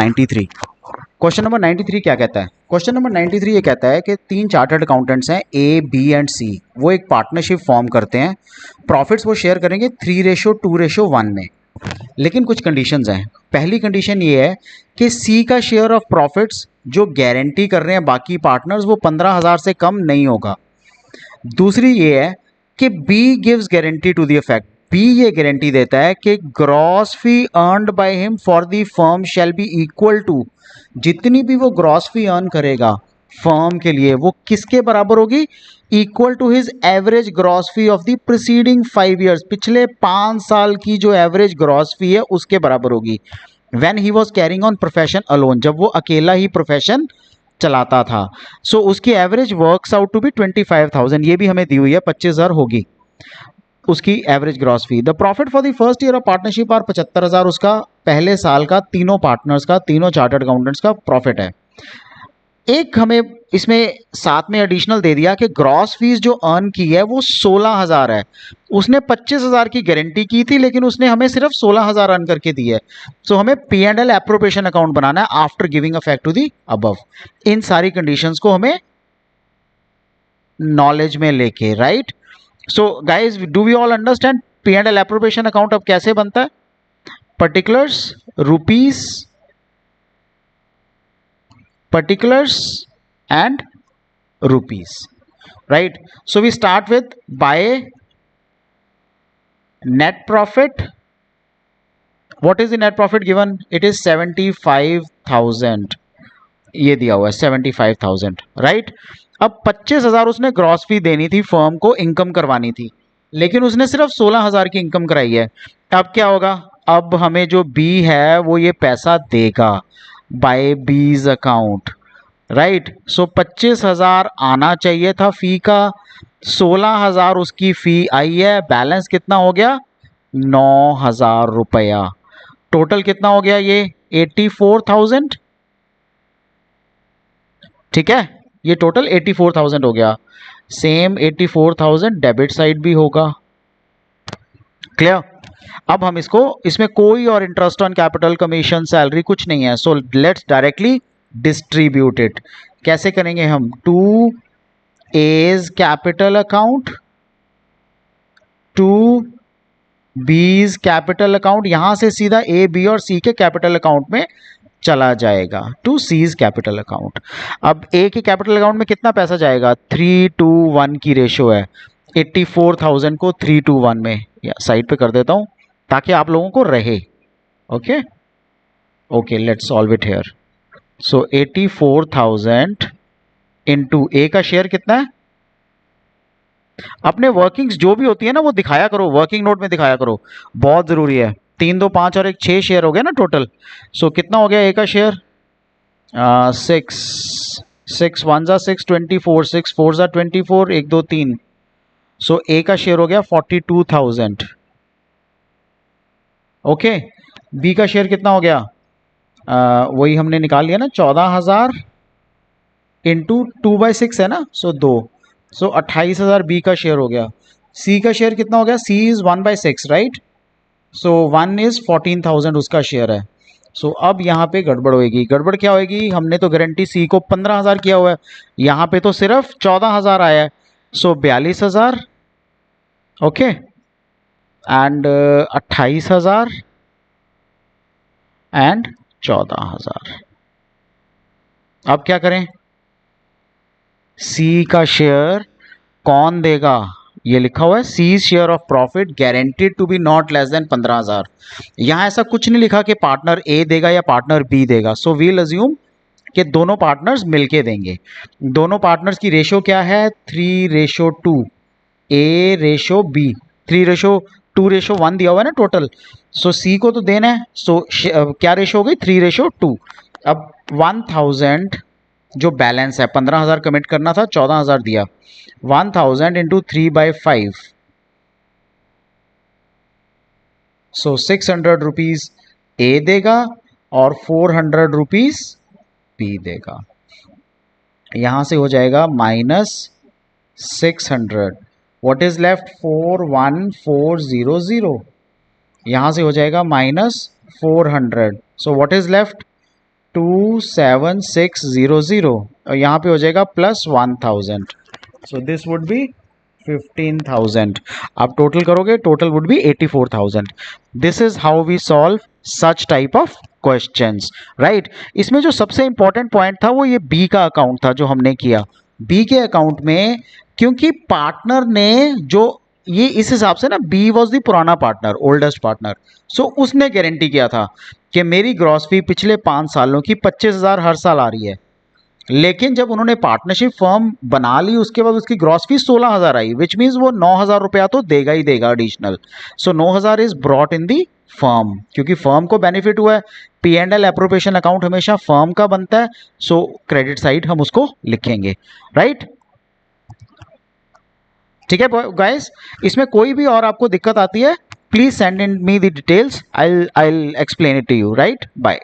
93। Question number 93 क्या कहता है? क्वेश्चन नंबर 93 ये कहता है कि 3 चार्टर्ड अकाउंटेंट्स हैं ए, बी एंड सी। वो एक पार्टनरशिप फॉर्म करते हैं। प्रॉफिट्स वो शेयर करेंगे 3:2:1 में, लेकिन कुछ कंडीशंस हैं। पहली कंडीशन ये है कि सी का शेयर ऑफ प्रॉफिट्स जो गारंटी कर रहे हैं बाकी पार्टनर्स वो 15,000 से कम नहीं होगा। दूसरी ये है कि B gives guarantee to the effect, B ये गारंटी देता है कि gross fee earned by him for the firm shall be equal to, जितनी भी वो ग्रॉस फी अर्न करेगा फर्म के लिए वो किसके बराबर होगी? Equal to his average gross fee of the preceding 5 years, पिछले 5 साल की जो एवरेज ग्रॉस फी है उसके बराबर होगी। When he was carrying on profession alone, जब वो अकेला ही प्रोफेशन चलाता था। सो उसकी average works out to be 25,000, ये भी हमें दी हुई है 25,000 होगी उसकी average gross fee. The profit for the first year of partnership are 75,000, उसका पहले साल का तीनों पार्टनर्स का, तीनों चार्टर्ड अकाउंटेंट्स का प्रॉफिट है। एक हमें इसमें साथ में एडिशनल दे दिया कि ग्रॉस फीस जो अर्न की है वो 16,000 है। उसने 25,000 की गारंटी की थी लेकिन उसने हमें सिर्फ 16,000 अर्न करके दी है। सो हमें P&L एप्रोप्रिएशन अकाउंट बनाना है after giving effect to the above. इन सारी कंडीशंस को हमें नॉलेज में लेके, right. So guys, do we all understand P&L appropriation account अब कैसे बनता है? Particulars, rupees, particulars and rupees, right? So we start with by net profit. What is the net profit given? It is 75,000, ये दिया हुआ है 75,000, right. अब 25,000 उसने ग्रॉस फी देनी थी, फर्म को इनकम करवानी थी, लेकिन उसने सिर्फ 16,000 की इनकम कराई है। अब क्या होगा? अब हमें जो बी है वो ये पैसा देगा बाय बीज अकाउंट, राइट। सो 25,000 आना चाहिए था फी का, 16,000 उसकी फी आई है, बैलेंस कितना हो गया? 9,000 रुपया। टोटल कितना हो गया ये? 84,000, ठीक है। ये टोटल 84,000 हो गया। सेम 84,000 डेबिट साइड भी होगा, क्लियर। अब हम इसमें कोई और interest on capital, commission, salary कुछ नहीं है। So let's directly distribute it. कैसे करेंगे हम? To A's capital account, to B's capital account, यहां से सीधा ए, बी और सी के कैपिटल अकाउंट में चला जाएगा, टू सीज कैपिटल अकाउंट। अब ए के कैपिटल अकाउंट में कितना पैसा जाएगा? 3:1 की रेशियो है। 84,000 को 3:1 में या साइड पे कर देता हूं ताकि आप लोगों को रहे। Okay okay, let's solve it here. So 84,000 into A का शेयर कितना है? अपने वर्किंग्स जो भी होती है ना वो दिखाया करो, वर्किंग नोट में दिखाया करो, बहुत जरूरी है। 3, 2, 5 और 1, 6 शेयर हो गया ना टोटल। सो कितना हो गया ए का शेयर? 6 1 जा 6, 24, 6 4 जा 24, 1 2 3। सो ए का शेयर हो गया 42,000। ओके, बी का शेयर कितना हो गया? वही हमने निकाल लिया ना, 14,000 इंटू 2/6 है ना, सो 2। सो 28,000 बी का शेयर हो गया। सी का शेयर कितना हो गया? सी इज 1/6, राइट। सो 1 इज 14,000 उसका शेयर है। सो अब यहाँ पे गड़बड़ होगी। गड़बड़ क्या होगी? हमने तो गारंटी सी को 15,000 किया हुआ है, यहाँ पे तो सिर्फ 14,000 आया है। सो 42,000, ओके, एंड 28,000 एंड 14,000। अब क्या करें? सी का शेयर कौन देगा? ये लिखा हुआ है C share of profit guaranteed to be not less than 15,000। यहां ऐसा कुछ नहीं लिखा कि पार्टनर ए देगा या पार्टनर बी देगा। सो वील अज्यूम कि दोनों पार्टनर्स मिलके देंगे। दोनों पार्टनर्स की रेशियो क्या है? 3:2, ए रेशो बी, 3:2:1 दिया हुआ है ना टोटल। सो सी को तो देना है। सो क्या रेशो हो गई? 3:2। अब 1,000 जो बैलेंस है, 15,000 कमिट करना था, 14,000 दिया। 1,000 इंटू 3/5, सो 600 रुपीज ए देगा और 400 रुपीज बी देगा। यहां से हो जाएगा -600। What is left? 41400। यहां से हो जाएगा -400। So what is left? 27600 और यहाँ पे हो जाएगा plus 1000, so this would be 15,000. आप टोटल करोगे, total would be 84,000. This is how we solve such type of questions, right. इसमें जो सबसे इंपॉर्टेंट पॉइंट था वो ये बी का अकाउंट था जो हमने किया. बी के अकाउंट में क्योंकि पार्टनर ने जो ये इस हिसाब से ना, बी वॉज द पुराना पार्टनर, ओल्डेस्ट पार्टनर, सो उसने गारंटी किया था कि मेरी ग्रॉस फी पिछले 5 सालों की 25,000 हर साल आ रही है. लेकिन जब उन्होंने पार्टनरशिप फर्म बना ली उसके बाद उसकी gross fee 16,000 I, which means वो 9,000 रुपया तो देगा ही देगा additional. So 9,000 is brought in the firm, क्योंकि फर्म को बेनिफिट हुआ है. P and L appropriation account हमेशा फर्म का बनता है, सो क्रेडिट साइड हम उसको लिखेंगे, राइट. ठीक है गाइस, इसमें कोई भी और आपको दिक्कत आती है please send in me the details, I explain it to you, right. Bye.